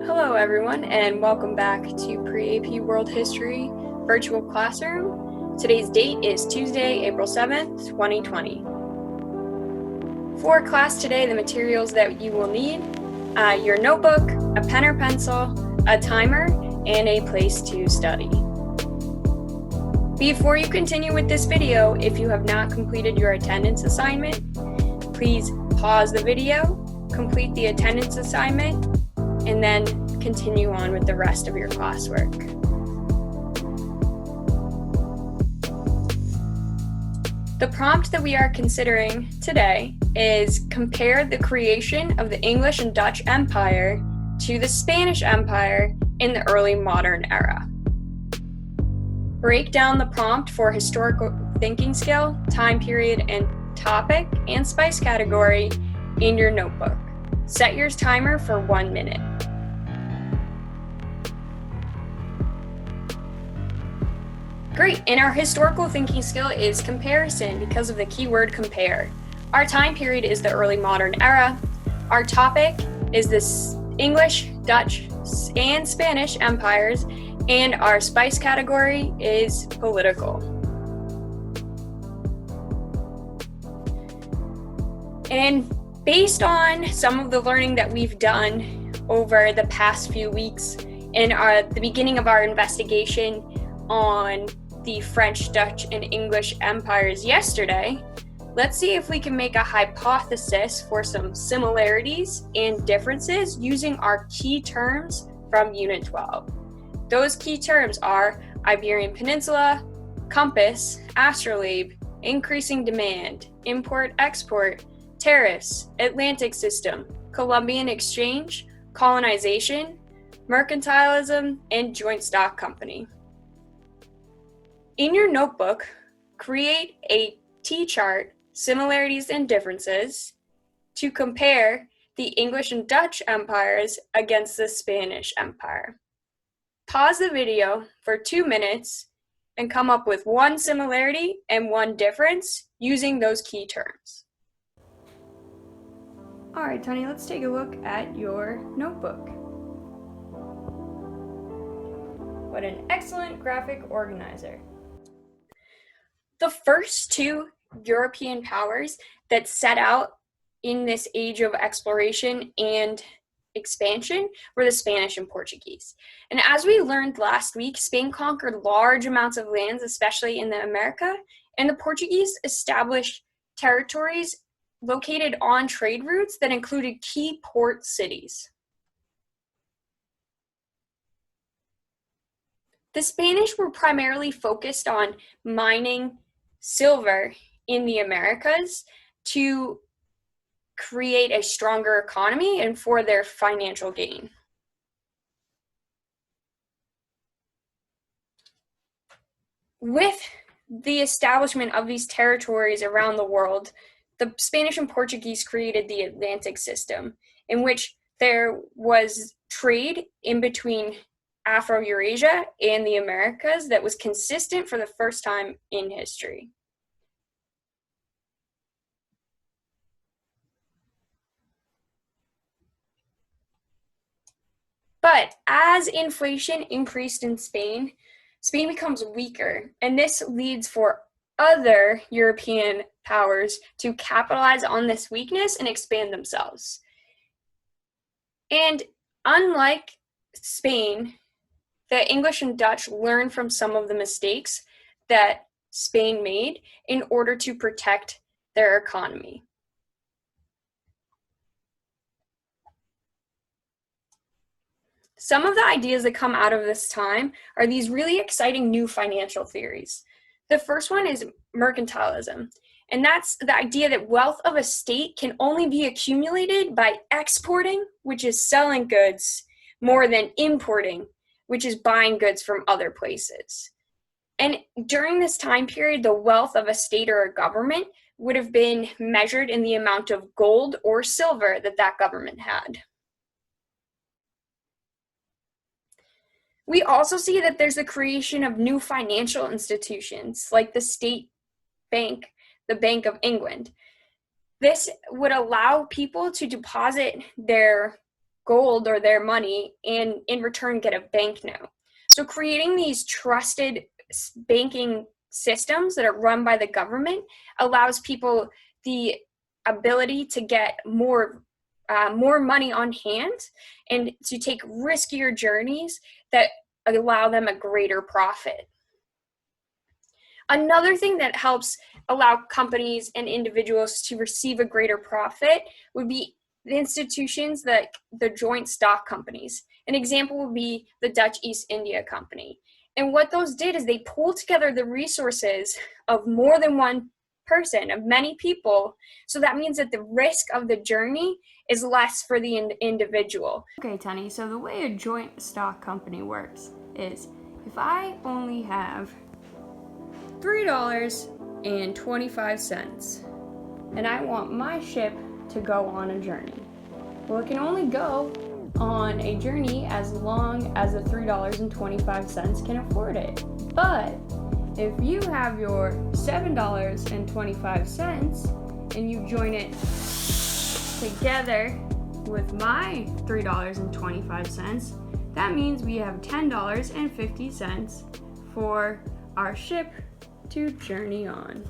Hello everyone, and welcome back to Pre-AP World History Virtual Classroom. Today's date is Tuesday, April 7th, 2020. For class today, the materials that you will need, your notebook, a pen or pencil, a timer, and a place to study. Before you continue with this video, if you have not completed your attendance assignment, please pause the video, complete the attendance assignment, and then continue on with the rest of your classwork. The prompt that we are considering today is compare the creation of the English and Dutch Empire to the Spanish Empire in the early modern era. Break down the prompt for historical thinking skill, time period, and topic and spice category in your notebook. Set your timer for 1 minute. Great, and our historical thinking skill is comparison because of the keyword compare. Our time period is the early modern era. Our topic is the English, Dutch, and Spanish empires, and our spice category is political. And based on some of the learning that we've done over the past few weeks and the beginning of our investigation on the French, Dutch, and English empires yesterday, let's see if we can make a hypothesis for some similarities and differences using our key terms from Unit 12. Those key terms are Iberian Peninsula, compass, astrolabe, increasing demand, import-export, tariffs, Atlantic system, Columbian exchange, colonization, mercantilism, and joint stock company. In your notebook, create a T-chart, similarities and differences, to compare the English and Dutch empires against the Spanish Empire. Pause the video for 2 minutes and come up with one similarity and one difference using those key terms. All right, Tony, let's take a look at your notebook. What an excellent graphic organizer. The first two European powers that set out in this age of exploration and expansion were the Spanish and Portuguese. And as we learned last week, Spain conquered large amounts of lands, especially in the America, and the Portuguese established territories located on trade routes that included key port cities. The Spanish were primarily focused on mining silver in the Americas to create a stronger economy and for their financial gain. With the establishment of these territories around the world, the Spanish and Portuguese created the Atlantic system, in which there was trade in between Afro-Eurasia and the Americas that was consistent for the first time in history. But as inflation increased in Spain, Spain becomes weaker, and this leads for other European powers to capitalize on this weakness and expand themselves. And unlike Spain, the English and Dutch learned from some of the mistakes that Spain made in order to protect their economy. Some of the ideas that come out of this time are these really exciting new financial theories. The first one is mercantilism, and that's the idea that wealth of a state can only be accumulated by exporting, which is selling goods, more than importing, which is buying goods from other places. And during this time period, the wealth of a state or a government would have been measured in the amount of gold or silver that that government had. We also see that there's the creation of new financial institutions like the state bank, the Bank of England. This would allow people to deposit their gold or their money and in return get a banknote. So creating these trusted banking systems that are run by the government allows people the ability to get more money on hand and to take riskier journeys that allow them a greater profit. Another thing that helps allow companies and individuals to receive a greater profit would be the institutions that the joint stock companies. An example would be the Dutch East India Company. And what those did is they pulled together the resources of more than one person, of many people. So that means that the risk of the journey is less for the individual. Okay, Tenny, so the way a joint stock company works is if I only have $3.25 and I want my ship to go on a journey. Well, it can only go on a journey as long as the $3.25 can afford it. But if you have your $7.25 and you join it together with my $3.25, that means we have $10.50 for our ship to journey on.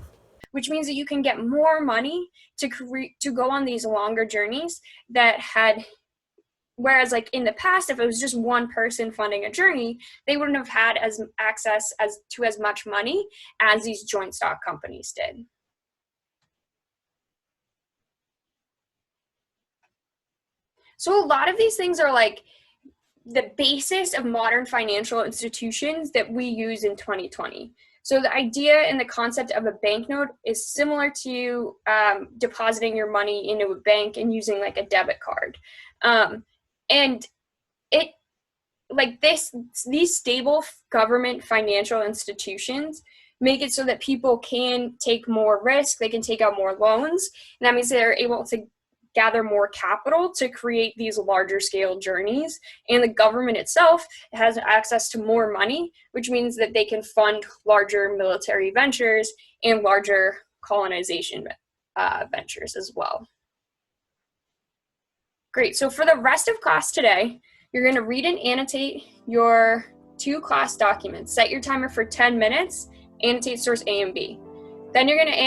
Which means that you can get more money to go on these longer journeys whereas like in the past, if it was just one person funding a journey, they wouldn't have had access to as much money as these joint stock companies did. So a lot of these things are like the basis of modern financial institutions that we use in 2020. So the idea and the concept of a banknote is similar to depositing your money into a bank and using like a debit card. And it like these stable government financial institutions make it so that people can take more risk, they can take out more loans, and that means they're able to gather more capital to create these larger scale journeys. And the government itself has access to more money, which means that they can fund larger military ventures and larger colonization ventures as well. Great, so for the rest of class today, you're going to read and annotate your 2 class documents. Set your timer for 10 minutes, annotate source A and B. Then you're going to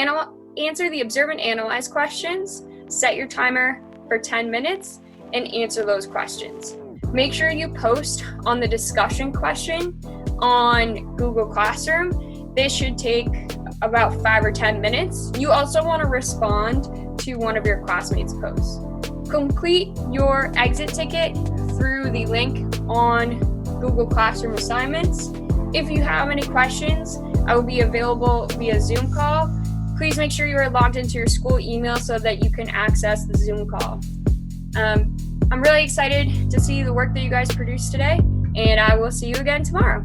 answer the observe and analyze questions, set your timer for 10 minutes, and answer those questions. Make sure you post on the discussion question on Google Classroom. This should take about 5 or 10 minutes. You also want to respond to one of your classmates' posts. Complete your exit ticket through the link on Google Classroom assignments. If you have any questions, I will be available via Zoom call. Please make sure you are logged into your school email so that you can access the Zoom call. I'm really excited to see the work that you guys produced today, and I will see you again tomorrow.